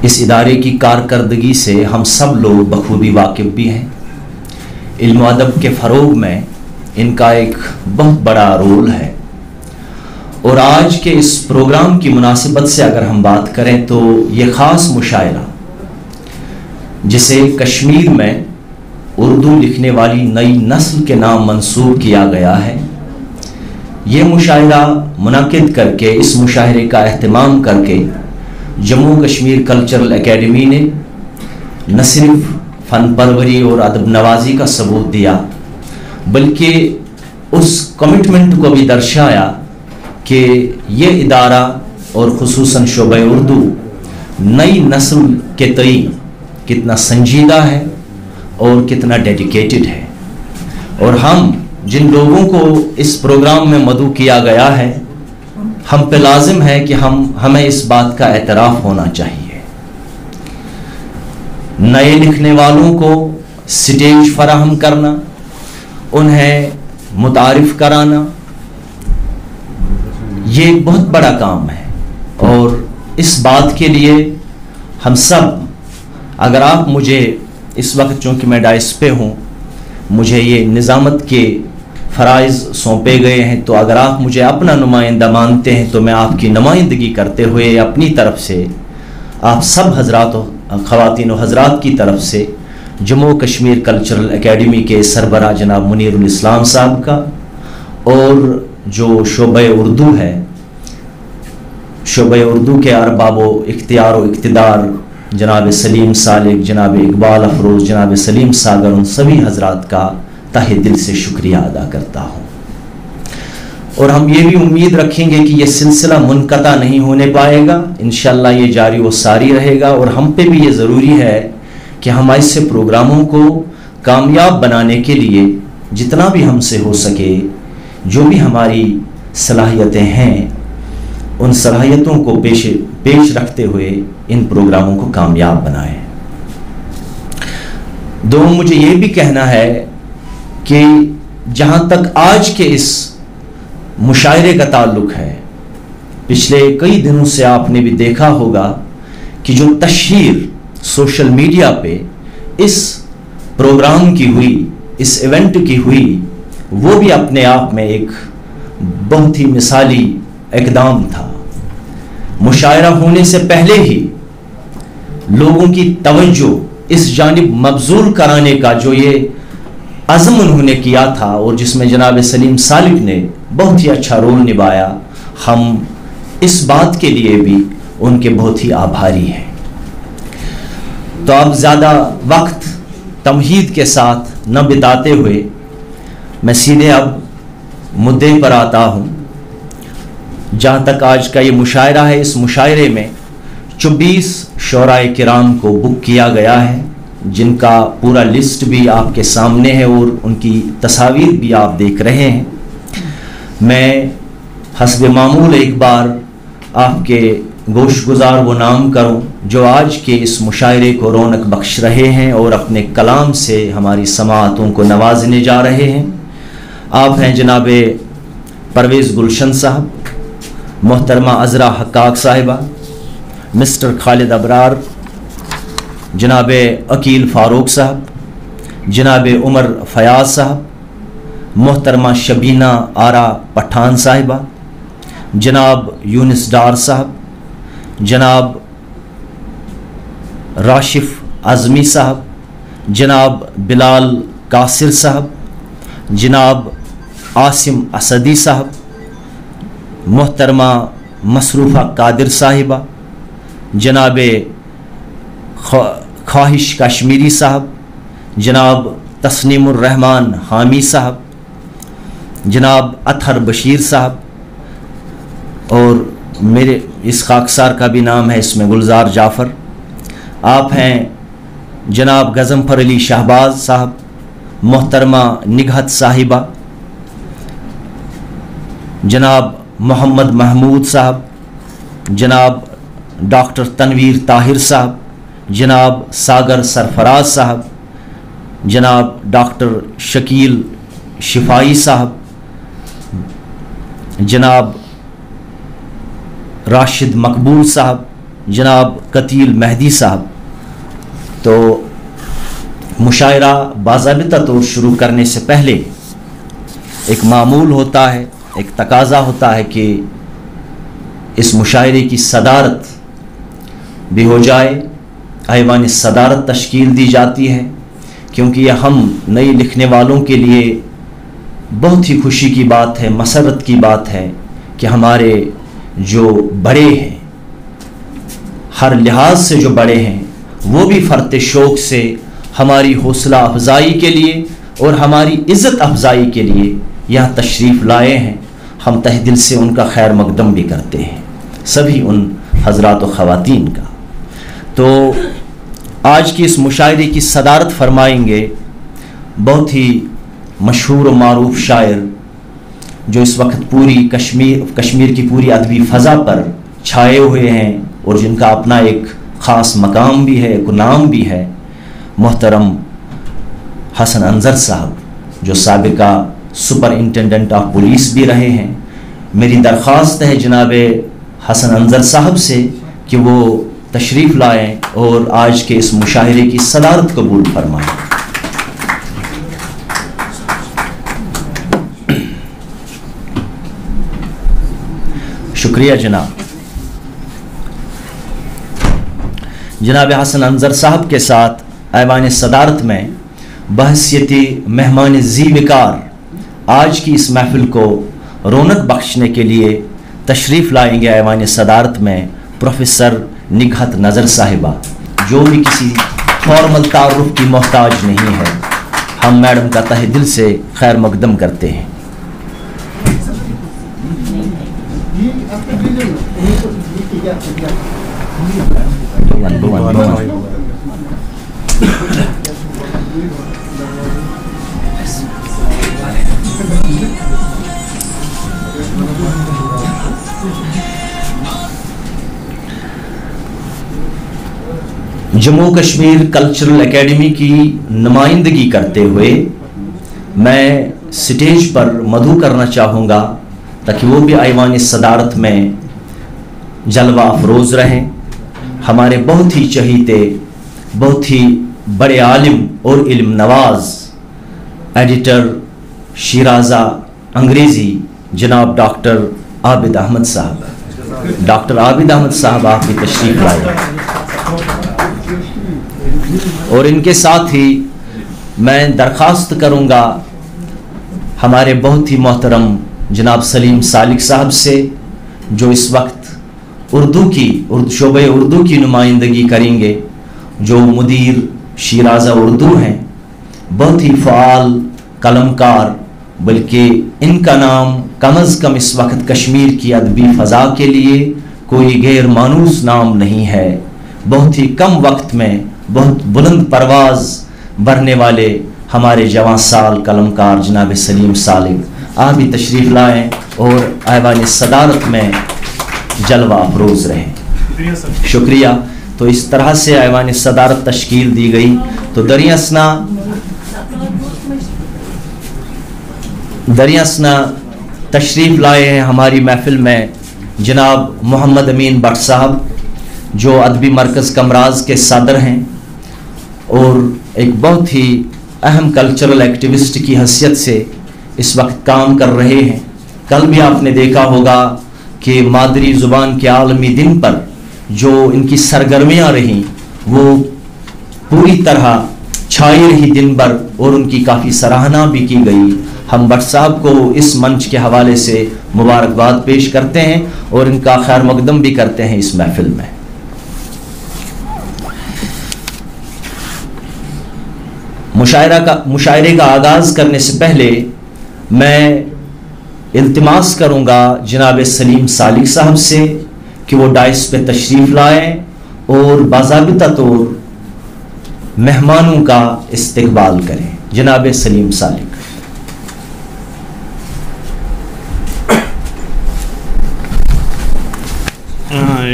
इस इदारे की कारकर्दगी से हम सब लोग बखूबी वाकिफ़ भी हैं। इल्म अदब के फ़रोग़ में इनका एक बहुत बड़ा रोल है। और आज के इस प्रोग्राम की मुनासिबत से अगर हम बात करें तो ये ख़ास मुशायरा जिसे कश्मीर में उर्दू लिखने वाली नई नस्ल के नाम मंसूब किया गया है, ये मुशायरा मुनक़िद करके, इस मुशायरे का एहतमाम करके जम्मू कश्मीर कल्चरल एकेडमी ने न सिर्फ फ़न परवरी और अदब नवाजी का सबूत दिया, बल्कि उस कमिटमेंट को भी दर्शाया कि ये इदारा और ख़ुसूसन शोबे उर्दू नई नस्ल के तई कितना संजीदा है और कितना डेडिकेटेड है। और हम जिन लोगों को इस प्रोग्राम में मदऊ किया गया है, हम पे लाजिम है कि हमें इस बात का एतराफ़ होना चाहिए। नए लिखने वालों को स्टेज फराहम करना, उन्हें मुतारिफ कराना, ये एक बहुत बड़ा काम है। और इस बात के लिए हम सब, अगर आप मुझे इस वक्त, चूँकि मैं डाइस पे हूँ, मुझे ये निज़ामत के फ़राइज़ सौंपे गए हैं, तो अगर आप मुझे अपना नुमाइंदा मानते हैं तो मैं आपकी नुमाइंदगी करते हुए अपनी तरफ से आप सब हज़रात, ख़वातीन व हज़रात की तरफ से जम्मू कश्मीर कल्चरल एकेडमी के सरबराह जनाब मुनीरुल इस्लाम साहब का और जो शोबे उर्दू है, शोबे उर्दू के अरबाब व इख्तियार व इक़्तिदार जनाब सलीम सालिक, जनाब इकबाल अफरोज़, जनाब सलीम सागर, उन सभी हज़रात का तहे दिल से शुक्रिया अदा करता हूँ। और हम ये भी उम्मीद रखेंगे कि ये सिलसिला मुनक़ता नहीं होने पाएगा, इंशाअल्लाह ये जारी व सारी रहेगा। और हम पे भी ये ज़रूरी है कि हम ऐसे प्रोग्रामों को कामयाब बनाने के लिए जितना भी हमसे हो सके, जो भी हमारी सलाहियतें हैं, उन सलाहियतों को पेश रखते हुए इन प्रोग्रामों को कामयाब बनाएं। दो, मुझे ये भी कहना है कि जहाँ तक आज के इस मुशायरे का ताल्लुक़ है, पिछले कई दिनों से आपने भी देखा होगा कि जो तशहीर सोशल मीडिया पे इस प्रोग्राम की हुई, इस इवेंट की हुई, वो भी अपने आप में एक बहुत ही मिसाली इक़दाम था। मुशायरा होने से पहले ही लोगों की तवज्जो इस जानिब मबजूल कराने का जो ये अज़्म उन्होंने किया था और जिसमें जनाब सलीम सालिक ने बहुत ही अच्छा रोल निभाया, हम इस बात के लिए भी उनके बहुत ही आभारी हैं। तो अब ज़्यादा वक्त तमहीद के साथ न बिताते हुए मैं सीधे अब मुद्दे पर आता हूँ। जहाँ तक आज का ये मुशायरा है, इस मुशायरे में 24 शोराए किराम को बुक किया गया है, जिनका पूरा लिस्ट भी आपके सामने है और उनकी तस्वीर भी आप देख रहे हैं। मैं हस्ब मामूल एक बार आपके गोश गुजार वो नाम करूं जो आज के इस मुशायरे को रौनक बख्श रहे हैं और अपने कलाम से हमारी समाअतों को नवाजने जा रहे हैं। आप हैं जनाब परवेज़ गुलशन साहब, मोहतरमा अज़रा हक्काक साहिबा, मिस्टर खालिद अबरार, जनाब अकील फ़ारूक साहब, जनाब उमर फयाज साहब, मोहतरमा शबीना आरा पठान साहिबा, जनाब यूनिस डार साहब, जनाब राशिफ आज़मी साहब, जनाब बिलाल कासिर साहब, जनाब आसिम असदी साहब, मोहतरमा मसरूफ़ा कादिर साहिबा, जनाब ख्वाहिश कश्मीरी साहब, जनाब तस्नीमुर रहमान हामी साहब, जनाब अतहर बशीर साहब, और मेरे इस खाकसार का भी नाम है इसमें गुलजार जाफ़र। आप हैं जनाब गज़नफ़र अली शहबाज साहब, मोहतरमा निगहत साहिबा, जनाब मोहम्मद महमूद साहब, जनाब डॉक्टर तनवीर ताहिर साहब, जनाब सागर सरफराज साहब, जनाब डॉक्टर शकील शिफाई साहब, जनाब राशिद मकबूल साहब, जनाब कतील मेहदी साहब। तो मुशायरा बाज़ाबिता तौर शुरू करने से पहले एक मामूल होता है, एक तकाज़ा होता है कि इस मुशायरे की सदारत भी हो जाए। ऐवान सदारत तश्कील दी जाती है क्योंकि यह हम नई लिखने वालों के लिए बहुत ही खुशी की बात है, मसरत की बात है कि हमारे जो बड़े हैं, हर लिहाज से जो बड़े हैं, वो भी फ़र्त शौक़ से हमारी हौसला अफजाई के लिए और हमारी इज़्ज़त अफजाई के लिए यहाँ तशरीफ़ लाए हैं। हम तहे दिल से उनका खैर मकदम भी करते हैं, सभी उन हज़रात व ख़वातीन का। तो आज की इस मुशायरे की सदारत फरमाएंगे बहुत ही मशहूर व मारूफ शायर जो इस वक्त पूरी कश्मीर की पूरी अदबी फ़ज़ा पर छाए हुए हैं और जिनका अपना एक ख़ास मकाम भी है, एक नाम भी है, मोहतरम हसन अंज़र साहब जो साबिका सुपरिंटेंडेंट ऑफ पुलिस भी रहे हैं। मेरी दरख्वास्त है जनाब हसन अंज़र साहब से कि वो तशरीफ़ लाएं और आज के इस मुशायरे की सदारत कबूल फरमाएं। शुक्रिया जनाब। जनाब हसन अंज़र साहब के साथ ऐवान सदारत में बहसियती मेहमान ज़ीविकार आज की इस महफिल को रौनक बख्शने के लिए तशरीफ़ लाएंगे ऐवान सदारत में प्रोफेसर निगहत नज़र साहिबा, जो भी किसी फॉर्मल तारुफ की मोहताज नहीं है। हम मैडम का तहे दिल से खैर मकदम करते हैं। जम्मू कश्मीर कल्चरल एकेडमी की नुमाइंदगी करते हुए मैं स्टेज पर मधु करना चाहूँगा ताकि वो भी ऐवान सदारत में जलवा अफरोज़ रहें। हमारे बहुत ही चहीते, बहुत ही बड़े आलिम और इल्म नवाज एडिटर शिराज़ा अंग्रेज़ी जनाब डॉक्टर आबिद अहमद साहब। डॉक्टर आबिद अहमद साहब आप भी तशरीफ़ लाए और इनके साथ ही मैं दरख्वास्त करूँगा हमारे बहुत ही मोहतरम जनाब सलीम सालिक साहब से, जो इस वक्त शोबे उर्दू की नुमाइंदगी करेंगे, जो मुदीर शिराज़ा उर्दू हैं, बहुत ही फ़ाल कलमकार, बल्कि इनका नाम कम अज़ कम इस वक्त कश्मीर की अदबी फ़ज़ा के लिए कोई गैर मानूस नाम नहीं है। बहुत ही कम वक्त में बहुत बुलंद परवाज़ भरने वाले हमारे जवां साल कलमकार जनाब सलीम सालिक, आप भी तशरीफ़ लाएँ और ऐवान सदारत में जलवा अफरोज़ रहें। शुक्रिया। तो इस तरह से ऐवान सदारत तश्कील दी गई। तो दरियासना तशरीफ़ लाए हैं हमारी महफिल में जनाब मोहम्मद अमीन भट्ट साहब, जो अदबी मरकज़ कमराज के सदर हैं और एक बहुत ही अहम कल्चरल एक्टिविस्ट की हैसियत से इस वक्त काम कर रहे हैं। कल भी आपने देखा होगा कि मादरी ज़ुबान के आलमी दिन पर जो इनकी सरगर्मियाँ रहीं वो पूरी तरह छाई रही दिन भर और उनकी काफ़ी सराहना भी की गई। हम भट्ट साहब को इस मंच के हवाले से मुबारकबाद पेश करते हैं और इनका खैर मकदम भी करते हैं इस महफिल में। मुशायरे का आगाज़ करने से पहले मैं इल्तिमास करूँगा जनाब सलीम सालिक साहब से कि वो डाइस पे तशरीफ़ लाएं और बाज़ाबिता तौर मेहमानों का इस्तकबाल करें। जनाब सलीम सालिक।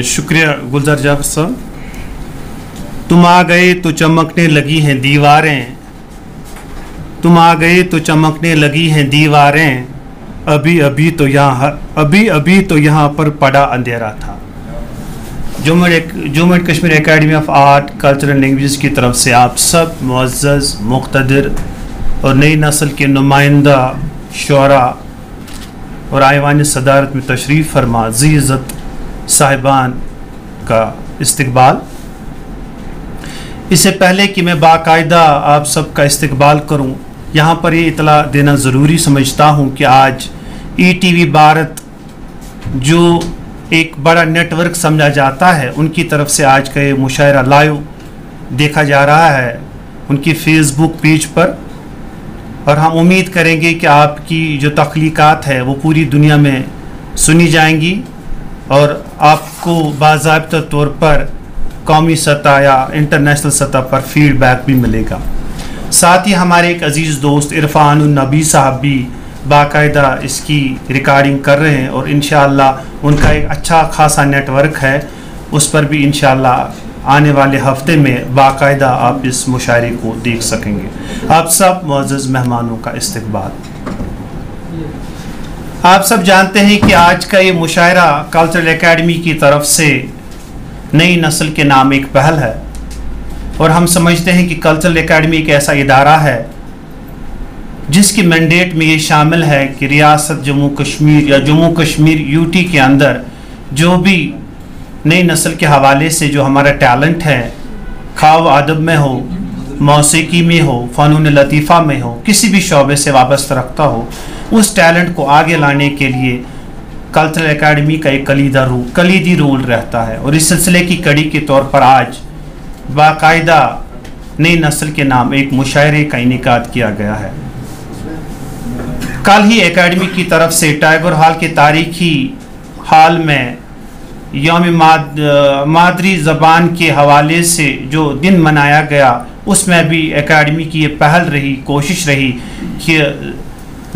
शुक्रिया गुलजार जाफर साहब। तुम आ गए तो चमकने लगी हैं दीवारें, तुम आ गए तो चमकने लगी हैं दीवारें, अभी अभी तो यहाँ पर पड़ा अंधेरा था, Jammu and Kashmir academy of art culture and language की तरफ से आप सब मुअज़्ज़ज़ मुक़्तदिर और नई नस्ल के नुमाइंदा शुअरा और आइवान सदारत में तशरीफ़ फरमा ज़ी इज़्ज़त साहिबान का इस्तकबाल। इससे पहले कि मैं बाकायदा आप सब का इस्तकबाल करूं, यहाँ पर ये इतला देना ज़रूरी समझता हूँ कि आज ETV भारत जो एक बड़ा नेटवर्क समझा जाता है, उनकी तरफ से आज का ये मुशायरा लाइव देखा जा रहा है उनकी फेसबुक पेज पर, और हम उम्मीद करेंगे कि आपकी जो तख्लीक़ात है वो पूरी दुनिया में सुनी जाएंगी और आपको बाज़ाब्ता तौर पर कौमी सतह या इंटरनेशनल सतह पर फीडबैक भी मिलेगा। साथ ही हमारे एक अज़ीज़ दोस्त इरफान नबी साहब भी बाकायदा इसकी रिकॉर्डिंग कर रहे हैं और इंशाअल्लाह उनका एक अच्छा खासा नेटवर्क है, उस पर भी इंशाअल्लाह आने वाले हफ्ते में बाकायदा आप इस मुशायरे को देख सकेंगे। आप सब मुअज़्ज़ज़ मेहमानों का इस्तकबाल। आप सब जानते हैं कि आज का ये मुशायरा कल्चरल एकेडमी की तरफ से नई नस्ल के नाम एक पहल है, और हम समझते हैं कि कल्चरल एकेडमी एक ऐसा इदारा है जिसकी मैंडेट में ये शामिल है कि रियासत जम्मू कश्मीर या जम्मू कश्मीर UT के अंदर जो भी नई नस्ल के हवाले से जो हमारा टैलेंट है, खा वो अदब में हो, मौसीकी में हो, फ़नून लतीफ़ा में हो, किसी भी शोबे से वाबस्ता रखता हो, उस टैलेंट को आगे लाने के लिए कल्चरल एकेडमी का एक कलीदी रोल रहता है। और इस सिलसिले की कड़ी के तौर पर आज बाकायदा नई नस्ल के नाम एक मुशायरे का इनेकाद किया गया है। कल ही एकेडमी की तरफ से टाइगर हॉल के तारीखी हाल में यौम मादरी ज़बान के हवाले से जो दिन मनाया गया, उसमें भी एकेडमी की ये पहल रही, कोशिश रही कि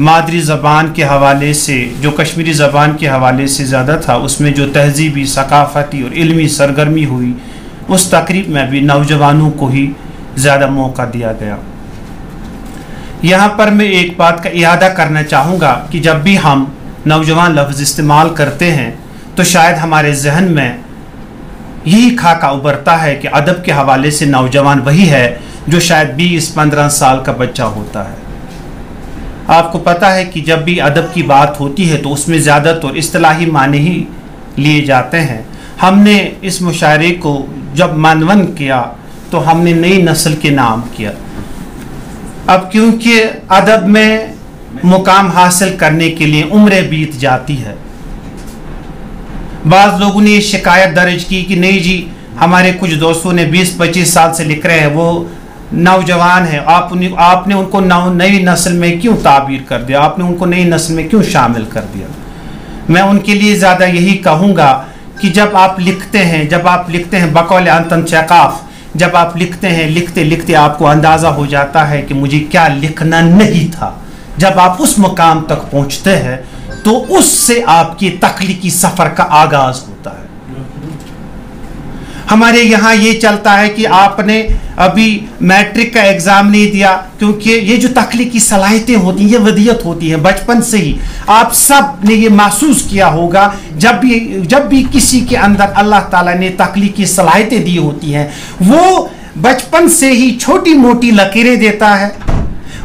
मादरी ज़बान के हवाले से जो कश्मीरी ज़बान के हवाले से ज़्यादा था, उसमें जो तहज़ीबी, सकाफ़ती और इल्मी सरगर्मी हुई, उस तकरीब में भी नौजवानों को ही ज़्यादा मौका दिया गया। यहाँ पर मैं एक बात का इयादा करना चाहूँगा कि जब भी हम नौजवान लफ्ज़ इस्तेमाल करते हैं तो शायद हमारे जहन में यही खाका उभरता है कि अदब के हवाले से नौजवान वही है जो शायद 20-15 साल का बच्चा होता है। आपको पता है कि जब भी अदब की बात होती है तो उसमें ज़्यादातर इस्तिलाही माने ही लिए जाते हैं। हमने इस मुशायरे को जब मनवन किया तो हमने नई नस्ल के नाम किया। अब क्योंकि अदब में मुकाम हासिल करने के लिए उम्रें बीत जाती है, बाज़ लोगों ने शिकायत दर्ज की कि नहीं जी, हमारे कुछ दोस्तों ने 20-25 साल से लिख रहे हैं, वो नौजवान है, आपने उनको नई नस्ल में क्यों ताबीर कर दिया, आपने उनको नई नस्ल में क्यों शामिल कर दिया। मैं उनके लिए ज़्यादा यही कहूँगा कि जब आप लिखते हैं बकौल अंतन शकाफ, जब आप लिखते हैं, लिखते लिखते आपको अंदाज़ा हो जाता है कि मुझे क्या लिखना नहीं था। जब आप उस मुकाम तक पहुँचते हैं तो उससे आपकी तख्लीकी सफ़र का आगाज़ होता है। हमारे यहाँ ये चलता है कि आपने अभी मैट्रिक का एग्ज़ाम नहीं दिया, क्योंकि ये जो तख्लीकी सलाहियतें होती हैं, ये वदियत होती हैं बचपन से ही। आप सब ने ये महसूस किया होगा, जब भी किसी के अंदर अल्लाह ताला ने तख्लीकी सलाहियतें दी होती हैं, वो बचपन से ही छोटी मोटी लकीरें देता है,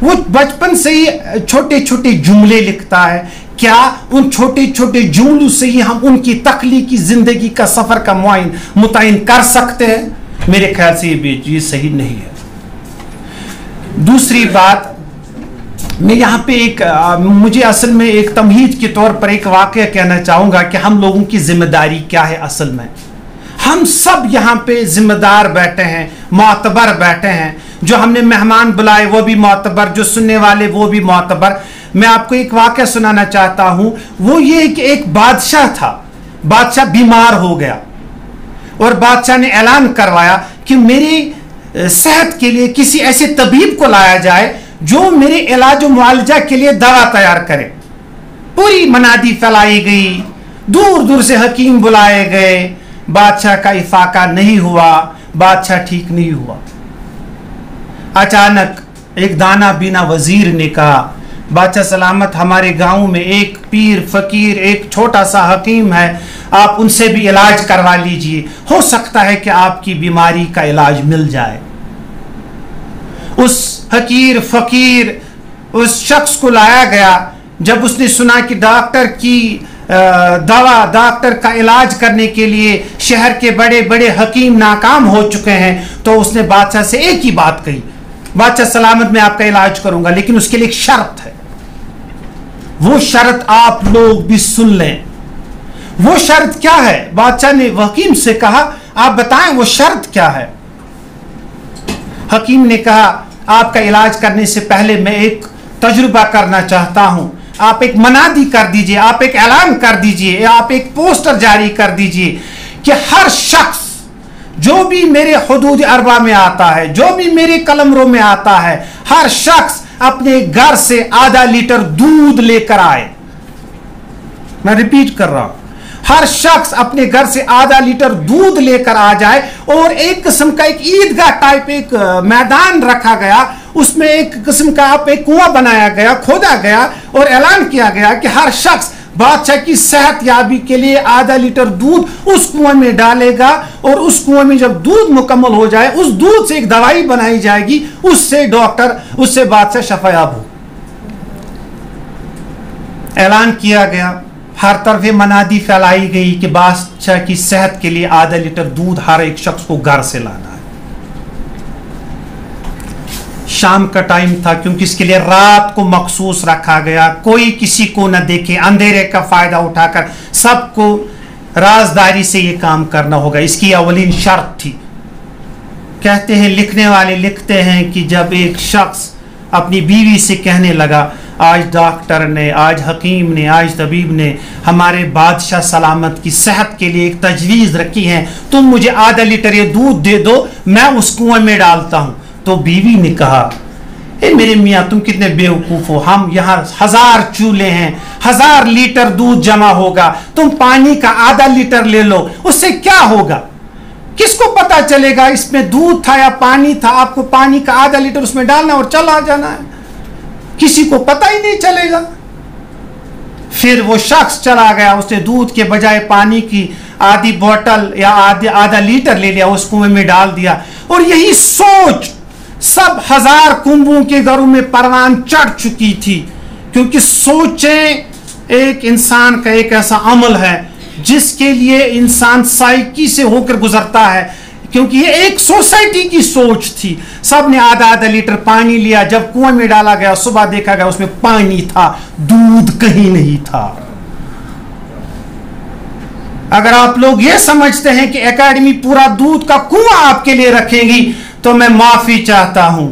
वो बचपन से ही छोटे छोटे जुमले लिखता है। क्या उन छोटे छोटे जुमलों से ही हम उनकी तख्लीकी ज़िंदगी का सफ़र का मुतयन कर सकते हैं? मेरे ख्याल से ये सही नहीं है। दूसरी बात, मैं यहाँ पे मुझे असल में एक तमहीद के तौर पर एक वाक़या कहना चाहूँगा कि हम लोगों की जिम्मेदारी क्या है। असल में हम सब यहाँ पे जिम्मेदार बैठे हैं, मोतबर बैठे हैं। जो हमने मेहमान बुलाए वो भी मोतबर, जो सुनने वाले वो भी मोतबर। मैं आपको एक वाक़या सुनाना चाहता हूँ। वो ये कि एक बादशाह था, बादशाह बीमार हो गया और बादशाह ने ऐलान करवाया कि मेरी सेहत के लिए किसी ऐसे तबीब को लाया जाए जो मेरे इलाज और मुआलजा के लिए दवा तैयार करे। पूरी मनादी फैलाई गई, दूर दूर से हकीम बुलाए गए, बादशाह का इफाका नहीं हुआ, बादशाह ठीक नहीं हुआ। अचानक एक दाना बीना वजीर ने कहा बादशाह सलामत हमारे गांव में एक पीर फकीर, एक छोटा सा हकीम है, आप उनसे भी इलाज करवा लीजिए, हो सकता है कि आपकी बीमारी का इलाज मिल जाए। उस हकीर फकीर उस शख्स को लाया गया। जब उसने सुना कि डॉक्टर की दवा, डॉक्टर का इलाज करने के लिए शहर के बड़े बड़े हकीम नाकाम हो चुके हैं, तो उसने बादशाह से एक ही बात कही, बादशाह सलामत मैं आपका इलाज करूंगा, लेकिन उसके लिए एक शर्त है। वो शर्त आप लोग भी सुन लें। वो शर्त क्या है? बादशाह ने हकीम से कहा, आप बताएं वो शर्त क्या है। हकीम ने कहा, आपका इलाज करने से पहले मैं एक तजुर्बा करना चाहता हूं। आप एक मनादी कर दीजिए, आप एक ऐलान कर दीजिए, आप एक पोस्टर जारी कर दीजिए कि हर शख्स जो भी मेरे हुदूद अरबा में आता है, जो भी मेरे कलमरों में आता है, हर शख्स अपने घर से आधा लीटर दूध लेकर आए। मैं रिपीट कर रहा हूं, हर शख्स अपने घर से आधा लीटर दूध लेकर आ जाए। और एक किस्म का एक ईदगाह टाइप एक मैदान रखा गया, उसमें एक किस्म का एक कुआं बनाया गया, खोदा गया और ऐलान किया गया कि हर शख्स बादशाह की सेहत याबी के लिए आधा लीटर दूध उस कुएं में डालेगा, और उस कुएं में जब दूध मुकम्मल हो जाए, उस दूध से एक दवाई बनाई जाएगी, उससे बादशाह शफायाब हो। ऐलान किया गया, हर तरफ मनादी फैलाई गई कि बादशाह की सेहत के लिए आधा लीटर दूध हर एक शख्स को घर से लाना है। शाम का टाइम था, क्योंकि इसके लिए रात को मखसूस रखा गया, कोई किसी को न देखे, अंधेरे का फायदा उठाकर सबको राजदारी से ये काम करना होगा। इसकी अवलीन शर्त थी। कहते हैं, लिखने वाले लिखते हैं कि जब एक शख्स अपनी बीवी से कहने लगा, आज डॉक्टर ने, आज हकीम ने, आज तबीब ने हमारे बादशाह सलामत की सेहत के लिए एक तजवीज़ रखी है, तुम मुझे आधा लीटर ये दूध दे दो, मैं उस कुएं में डालता हूं। तो बीवी ने कहा, ए मेरे मियाँ तुम कितने बेवकूफ़ हो, हम यहाँ 1000 चूल्हे हैं, 1000 लीटर दूध जमा होगा, तुम पानी का आधा लीटर ले लो, उससे क्या होगा? किसको पता चलेगा इसमें दूध था या पानी था? आपको पानी का आधा लीटर उसमें डालना और चला जाना है, किसी को पता ही नहीं चलेगा। फिर वो शख्स चला गया, उसने दूध के बजाय पानी की आधी बोतल या आधा लीटर ले लिया, उस कुएं में डाल दिया। और यही सोच सब 1000 कुंभों के घरों में परवान चढ़ चुकी थी, क्योंकि सोचें एक इंसान का एक ऐसा अमल है जिसके लिए इंसान साइकी से होकर गुजरता है, क्योंकि ये एक सोसाइटी की सोच थी। सब ने आधा आधा लीटर पानी लिया, जब कुएं में डाला गया, सुबह देखा गया उसमें पानी था, दूध कहीं नहीं था। अगर आप लोग ये समझते हैं कि एकेडमी पूरा दूध का कुआं आपके लिए रखेगी, तो मैं माफी चाहता हूं,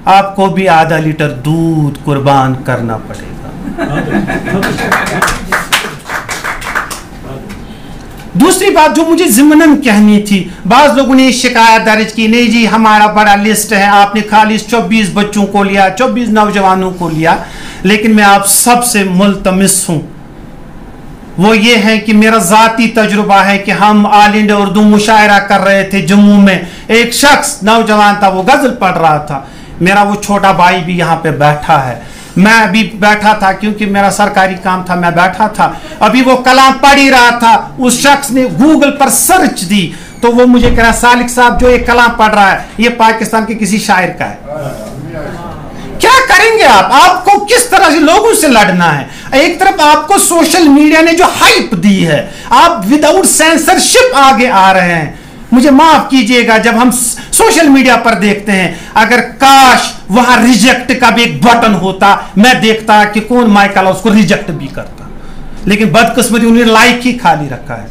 आपको भी आधा लीटर दूध कुर्बान करना पड़ेगा। दूसरी बात जो मुझे ज़िम्मनन कहनी थी, बाज़ लोगों ने शिकायत दर्ज की, नहीं जी हमारा बड़ा लिस्ट है, आपने खाली 24 बच्चों को लिया, 24 नौजवानों को लिया। लेकिन मैं आप सबसे मुल्तमिस हूं, वो ये है कि मेरा ज़ाती तजुर्बा है कि हम ऑल इंडिया उर्दू मुशायरा कर रहे थे जम्मू में, एक शख्स नौजवान था, वो गज़ल पढ़ रहा था। मेरा वो छोटा भाई भी यहाँ पे बैठा है, मैं भी बैठा था क्योंकि मेरा सरकारी काम था, मैं बैठा था। अभी वो कलाम पढ़ ही रहा था, उस शख्स ने गूगल पर सर्च दी, तो वो मुझे कह रहा, सालिक साहब जो ये कलाम पढ़ रहा है ये पाकिस्तान के किसी शायर का है। क्या करेंगे आप? आपको किस तरह से लोगों से लड़ना है? एक तरफ आपको सोशल मीडिया ने जो हाइप दी है, आप विदाउट सेंसरशिप आगे आ रहे हैं। मुझे माफ कीजिएगा, जब हम सोशल मीडिया पर देखते हैं, अगर काश वहां रिजेक्ट का भी एक बटन होता, मैं देखता कि कौन माइकल उसको रिजेक्ट भी करता, लेकिन बदकिस्मती उन्हें लाइक ही खाली रखा है।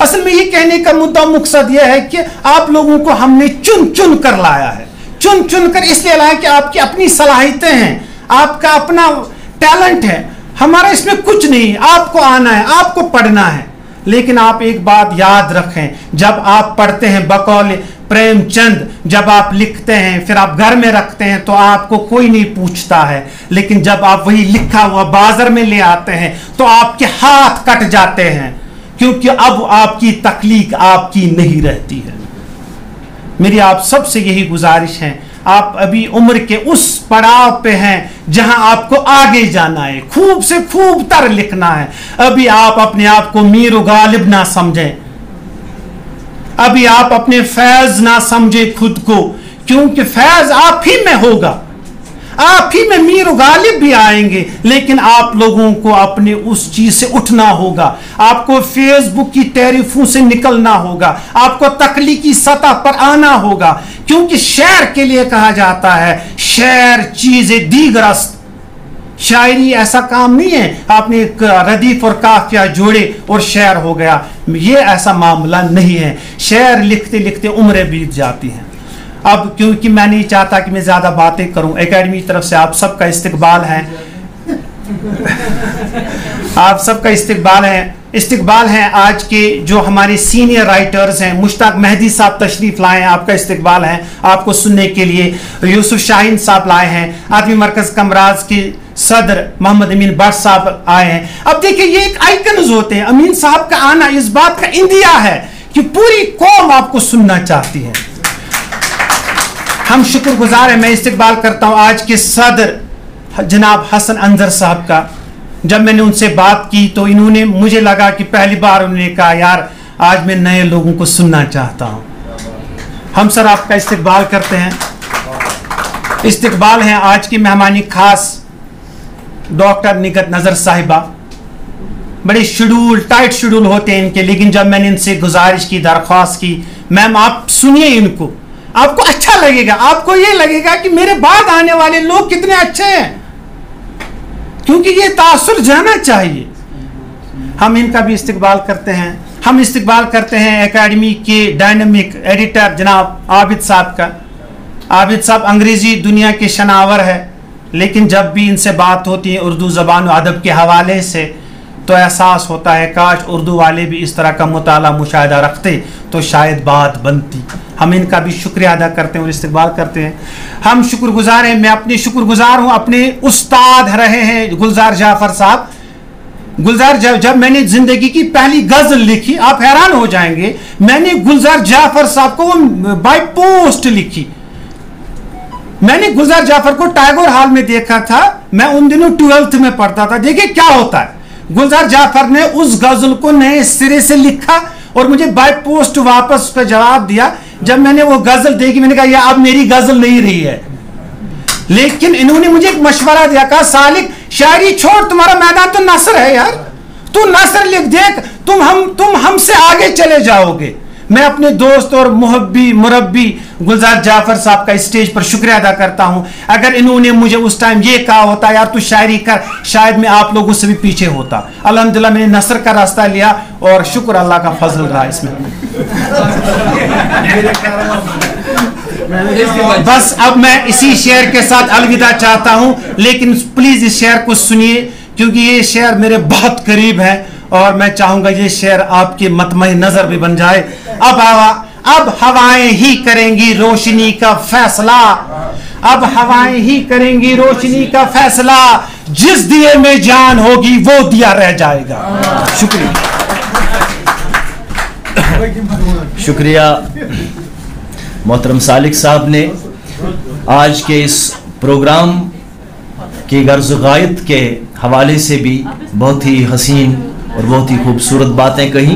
असल में ये कहने का मुद्दा मकसद यह है कि आप लोगों को हमने चुन चुन कर लाया है, चुन चुन कर इसलिए लाया कि आपकी अपनी सलाहियतें हैं, आपका अपना टैलेंट है, हमारा इसमें कुछ नहीं। आपको आना है, आपको पढ़ना है। लेकिन आप एक बात याद रखें, जब आप पढ़ते हैं बकौल प्रेमचंद, जब आप लिखते हैं फिर आप घर में रखते हैं तो आपको कोई नहीं पूछता है, लेकिन जब आप वही लिखा हुआ बाजार में ले आते हैं तो आपके हाथ कट जाते हैं, क्योंकि अब आपकी तख्लीक आपकी नहीं रहती है। मेरी आप सबसे यही गुजारिश है, आप अभी उम्र के उस पड़ाव पे हैं जहां आपको आगे जाना है, खूब से खूब तर लिखना है। अभी आप अपने आप को मीर गालिब ना समझें, अभी आप अपने फैज ना समझे खुद को, क्योंकि फैज आप ही में होगा, आप ही में मीर गालिब भी आएंगे। लेकिन आप लोगों को अपने उस चीज से उठना होगा, आपको फेसबुक की तारीफों से निकलना होगा, आपको तख्लीकी सतह पर आना होगा, क्योंकि शेर के लिए कहा जाता है शेर चीजें दीगरस्त। शायरी ऐसा काम नहीं है आपने रदीफ और काफिया जोड़े और शेर हो गया, ये ऐसा मामला नहीं है। शेर लिखते लिखते उम्रें बीत जाती हैं। अब क्योंकि मैं नहीं चाहता कि मैं ज्यादा बातें करूं, एकेडमी की तरफ से आप सबका इस्तकबाल है, आप सबका इस्तकबाल है। आज के जो हमारे सीनियर राइटर्स हैं, मुश्ताक मेहदी साहब तशरीफ लाए हैं, आपका इस्तकबाल है, आपको सुनने के लिए यूसुफ शाहीन साहब लाए हैं, आदमी मरकज कमराज के सदर मोहम्मद अमीन भट्ट साहब आए हैं। अब देखिए ये एक आइकन्स होते हैं, अमीन साहब का आना इस बात का इंदिया है कि पूरी कौम आपको सुनना चाहती है। हम शुक्रगुजार हैं, मैं इस्तकबाल करता हूं आज के सदर जनाब हसन अंजर साहब का। जब मैंने उनसे बात की तो इन्होंने, मुझे लगा कि पहली बार उन्होंने कहा यार आज मैं नए लोगों को सुनना चाहता हूं। हम सर आपका इस्तकबाल करते हैं। इस्तकबाल हैं आज की मेहमानी खास डॉक्टर निगत नजर साहिबा। बड़े टाइट शेड्यूल होते हैं इनके, लेकिन जब मैंने इनसे गुजारिश की, दरख्वास्त की, मैम आप सुनिए इनको, आपको अच्छा लगेगा, आपको ये लगेगा कि मेरे बाद आने वाले लोग कितने अच्छे हैं, क्योंकि ये तासुर जाना चाहिए। हम इनका भी इस्तकबाल करते हैं। हम इस्तकबाल करते हैं एकेडमी के डायनामिक एडिटर जनाब आबिद साहब का। आबिद साहब अंग्रेजी दुनिया के शनावर है, लेकिन जब भी इनसे बात होती है उर्दू ज़बान और अदब के हवाले से तो एहसास होता है काश उर्दू वाले भी इस तरह का मुताला मुशाहिदा रखते तो शायद बात बनती। हम इनका भी शुक्रिया अदा करते हैं और इस्तकबाल करते हैं। हम शुक्रगुजार हैं, मैं अपने शुक्रगुजार हूँ, अपने उस्ताद रहे हैं गुलजार जाफर साहब। गुलजार जब मैंने जिंदगी की पहली गजल लिखी, आप हैरान हो जाएंगे, मैंने गुलजार जाफर साहब को बाय पोस्ट लिखी। मैंने गुलजार जाफर को टैगोर हॉल में देखा था, मैं उन दिनों 12th में पढ़ता था। देखिए क्या होता है, गुलजार जाफर ने उस गजल को नए सिरे से लिखा और मुझे बाय पोस्ट वापस उसका जवाब दिया। जब मैंने वो गजल देखी मैंने कहा यह अब मेरी गजल नहीं रही है, लेकिन इन्होंने मुझे एक मशवरा दिया, कहा सालिक शायरी छोड़, तुम्हारा मैदान तो नसर है यार, तू नसर लिख, देख तुम हमसे आगे चले जाओगे। मैं अपने दोस्त और मुरब्बी गुलजार जाफर साहब का स्टेज पर शुक्रिया अदा करता हूं। अगर इन्होंने मुझे उस टाइम ये कहा होता यार तू शायरी कर, शायद मैं आप लोगों से भी पीछे होता। अल्हम्दुलिल्लाह मैंने नसर का रास्ता लिया और शुक्र अल्लाह का फजल रहा इसमें। बस अब मैं इसी शेर के साथ अलविदा चाहता हूं, लेकिन प्लीज इस शेर को सुनिए क्योंकि ये शेर मेरे बहुत करीब है और मैं चाहूंगा ये शेर आपकी मतमई नजर भी बन जाए। अब हवाएं ही करेंगी रोशनी का फैसला, अब हवाएं ही करेंगी रोशनी का फैसला, जिस दिए में जान होगी वो दिया रह जाएगा। शुक्रिया मोहतरम सालिक साहब ने आज के इस प्रोग्राम की गर्ज गायत के हवाले से भी बहुत ही हसीन और बहुत ही खूबसूरत बातें कही।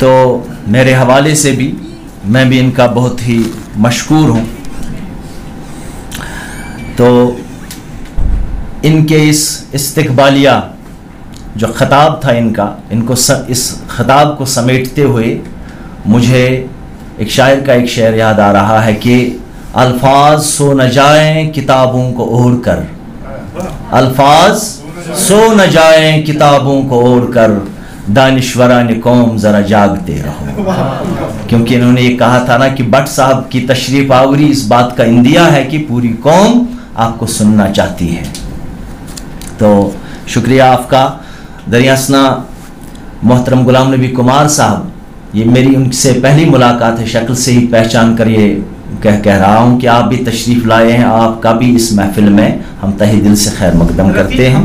तो मेरे हवाले से भी मैं भी इनका बहुत ही मशकूर हूँ। तो इनके इस इस्तकबालिया जो ख़ताब था इनको इस ख़ताब को समेटते हुए मुझे एक शायर का एक शेर याद आ रहा है कि अल्फाज सो न जाएं किताबों को ओढ़ कर, अल्फाज सो न जाएं किताबों को ओढ़ कर, दानिश्वरान कौम ज़रा जागते रहो। क्योंकि इन्होंने ये कहा था ना कि भट्ट साहब की तशरीफ आवरी इस बात का इंदिया है कि पूरी कौम आपको सुनना चाहती है। तो शुक्रिया आपका। दरियासना मोहतरम गुलाम नबी कुमार साहब, ये मेरी उनसे पहली मुलाकात है, शक्ल से ही पहचान कर ये कह रहा हूँ कि आप भी तशरीफ़ लाए हैं, आपका भी इस महफिल में हम तहे दिल से खैर मकदम करते हैं।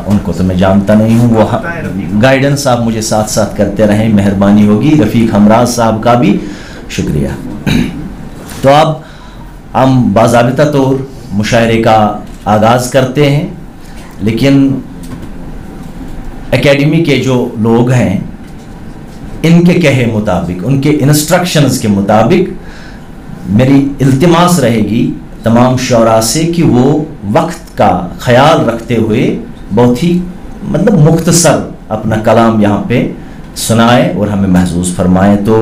उनको तो मैं जानता नहीं हूँ, वो गाइडेंस आप मुझे साथ साथ करते रहें, मेहरबानी होगी। रफ़ीक हमराज साहब का भी शुक्रिया। तो अब हम बाज़ाबिता तौर मुशायरे का आगाज़ करते हैं, लेकिन एकेडमी के जो लोग हैं इनके कहे मुताबिक, उनके इंस्ट्रक्शंस के मुताबिक मेरी इल्तिमास रहेगी तमाम शौरा से कि वो वक्त का ख्याल रखते हुए बहुत ही मतलब मुख्तसर अपना कलाम यहाँ पे सुनाए और हमें महसूस फरमाएं। तो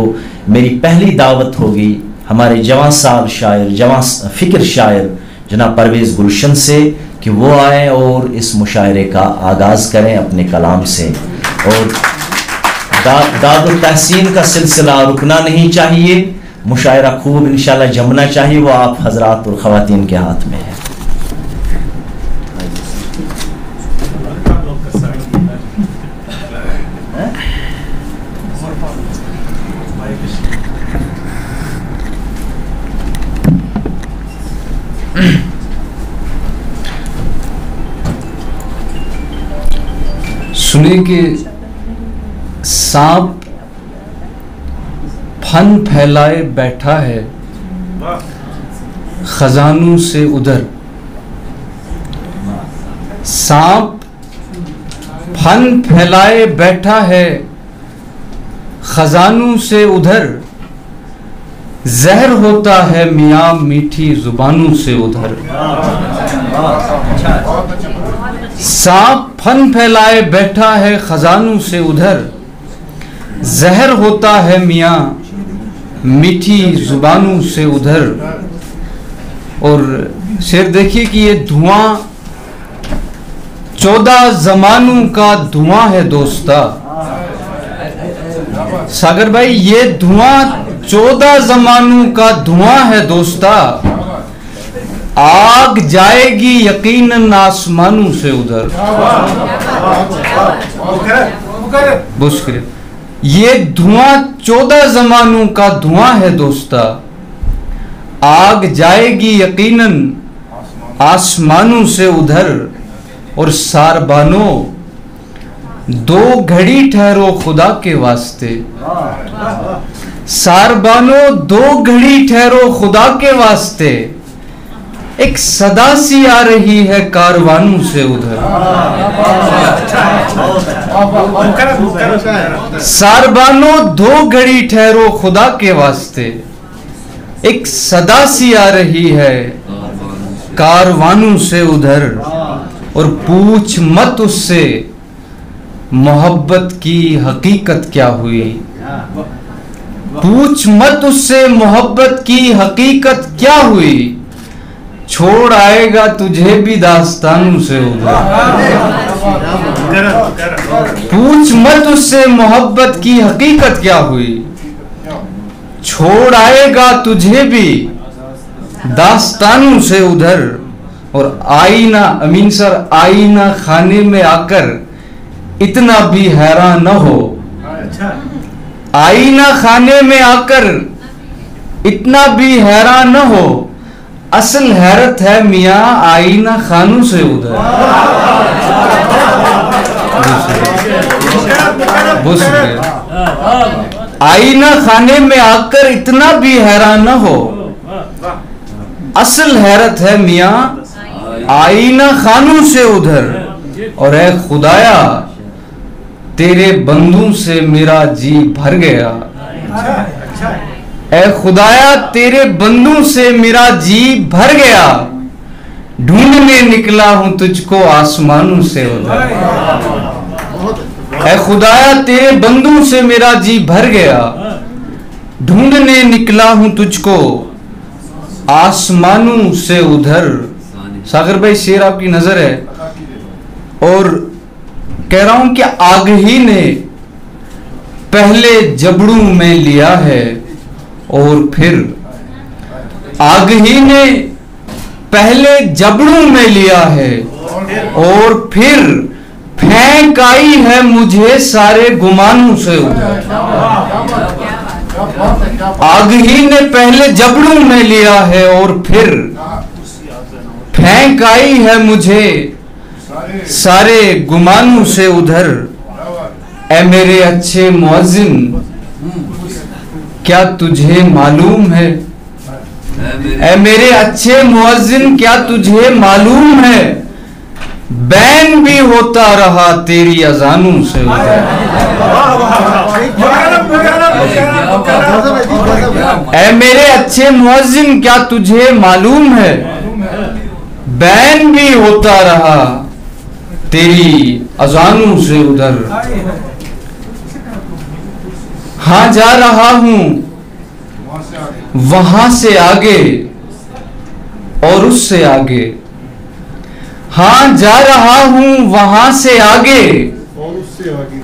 मेरी पहली दावत होगी हमारे जवां साल शायर, जवां फ़िक्र शायर जनाब परवेज़ गुलशन से कि वो आए और इस मुशायरे का आगाज़ करें अपने कलाम से। और दाद तहसीन का सिलसिला रुकना नहीं चाहिए, मुशायरा खूब इंशाल्लाह जमना चाहिए, वो आप हजरात और ख़वातीन के हाथ में है। सुने कि सांप फन फैलाए बैठा है खजानों से उधर। सांप फन फैलाए बैठा है खजानों से उधर, जहर होता है मियाँ मीठी जुबानों से उधर। सांप फन फैलाए बैठा है खजानों से उधर, जहर होता है मियाँ मीठी जुबानों से उधर। और शेर देखिए कि ये धुआं 14 जमानों का धुआं है दोस्ता। सागर भाई, ये धुआं 14 जमानों का धुआं है दोस्ता, आग जाएगी यकीनन आसमानों से उधर। बुस्कर, ये धुआं 14 जमानों का धुआं है दोस्ता, आग जाएगी यकीनन आसमानों से उधर। और सारबानो 2 घड़ी ठहरो खुदा के वास्ते, सारबानो 2 घड़ी ठहरो खुदा के वास्ते, एक सदा सी आ रही है कारवानों से उधर। सारबानो 2 घड़ी ठहरो खुदा के वास्ते, एक सदा सी आ रही है कारवानों से उधर। और पूछ मत उससे मोहब्बत की हकीकत क्या हुई, पूछ मत उससे मोहब्बत की हकीकत क्या हुई, छोड़ आएगा तुझे भी दास्तानों से उधर। पूछ मत उससे मोहब्बत की हकीकत क्या हुई, छोड़ आएगा तुझे भी दास्तानों से उधर। और आईना, अमीन सर, आईना खाने में आकर इतना भी हैरान न हो, आईना खाने में आकर इतना भी हैरान न हो, असल हैरत है मियाँ आईना खानों से उधर। आईना खाने में आकर इतना भी हैरान न हो, असल हैरत है मियाँ आईना खानों से उधर। और ऐ खुदाया तेरे बंदों से मेरा जी भर गया, ऐ खुदाया तेरे बंदों से मेरा जी भर गया, ढूंढने निकला हूं तुझको आसमानों से उधर। ऐ खुदाया तेरे बंदों से मेरा जी भर गया, ढूंढने निकला हूं तुझको आसमानों से उधर। सागर भाई, शेर आपकी नजर है और कह रहा हूं कि आग ही ने पहले जबड़ों में लिया है और फिर, आग ही ने पहले जबड़ों में लिया है और फिर फेंक आई है मुझे सारे गुमानों से उधर। आग ही ने पहले जबड़ों में लिया है और फिर फेंक आई है मुझे सारे गुमानों से उधर। ऐ मेरे अच्छे मुअज्जिन, क्या तुझे मालूम है ऐ मेरे अच्छे मुअज्जिन क्या तुझे मालूम है, बैन भी होता रहा तेरी अजानों से उधर। ऐ मेरे अच्छे मुअज्जिन क्या तुझे मालूम है, बैन भी होता रहा तेरी अजानों से उधर। हाँ जा रहा हूं वहां से आगे और उससे आगे, हाँ जा रहा हूं वहां से आगे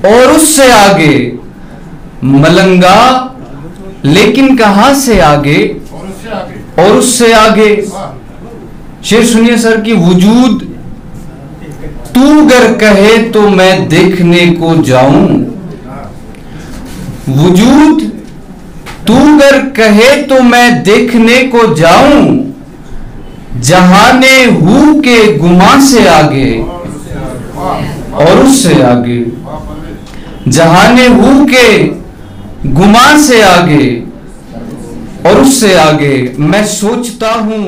और उससे आगे। मलंगा लेकिन कहां से आगे और उससे आगे। शेर सुनिए सर की वजूद तू गर कहे तो मैं देखने को जाऊं, वजूद तू गर कहे तो मैं देखने को जाऊं, जहाने हूं के गुमा से आगे और उससे आगे। जहाने हूं के गुमा से आगे और उससे आगे। मैं सोचता हूं